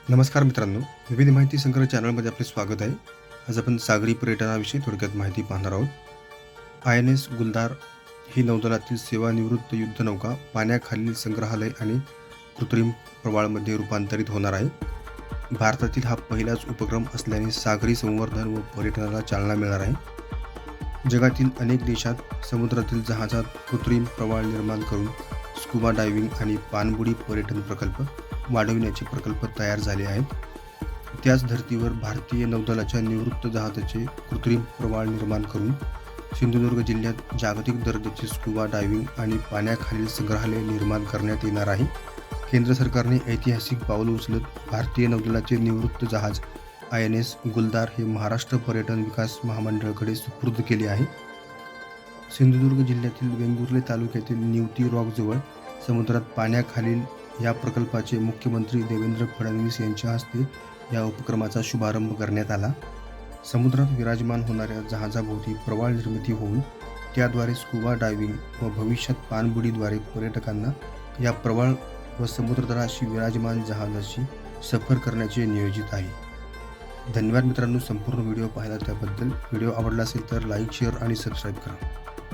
नमस्कार मित्रांनो, विविध माहिती संग्रह चॅनलमध्ये आपले स्वागत आहे. आज आपण सागरी पर्यटनाविषयी थोडक्यात माहिती पाहणार आहोत. INS गुलदार ही नौदलातील सेवानिवृत्त युद्धनौका पाण्याखालील संग्रहालय आणि कृत्रिम प्रवाळमध्ये रूपांतरित होणार आहे. भारतातील हा पहिलाच उपक्रम असल्याने सागरी संवर्धन व पर्यटनाला चालना मिळणार आहे. जगातील अनेक देशात समुद्रातील जहाजात कृत्रिम प्रवाळ निर्माण करून स्कुबा डायव्हिंग आणि पाणबुडी पर्यटन प्रकल्प वाढविण्याचे प्रकल्प तयार झाले आहेत. त्याच धर्तीवर भारतीय नौदलाच्या निवृत्त जहाजाचे कृत्रिम प्रवाळ निर्माण करून सिंधुदुर्ग जिल्ह्यात जागतिक दर्जाचे स्कुबा डायव्हिंग आणि पाण्याखालील संग्रहालय निर्माण करण्यात येणार आहे. केंद्र सरकारने ऐतिहासिक पाऊल उचलत भारतीय नौदलाचे निवृत्त जहाज INS गुलदार हे महाराष्ट्र पर्यटन विकास महामंडळाकडे सुपूर्द केले आहे. सिंधुदुर्ग जिल्ह्यातील वेंगुर्ले तालुक्यातील निवती रॉकजवळ समुद्रात पाण्याखालील या प्रकल्पाचे मुख्यमंत्री देवेंद्र फडणवीस यांच्या हस्ते या उपक्रमाचा शुभारंभ करण्यात आला. समुद्रात विराजमान होणाऱ्या जहाजाभोवती प्रवाळ निर्मिती होऊन त्याद्वारे स्कुबा डायव्हिंग व भविष्यात पाणबुडीद्वारे पर्यटकांना या प्रवाळ व समुद्रतळाशी विराजमान जहाजाची सफर करण्याचे नियोजित आहे. धन्यवाद मित्रांनो, संपूर्ण व्हिडिओ पाहिला त्याबद्दल. व्हिडिओ आवडला असेल तर लाईक, शेअर आणि सबस्क्राईब करा.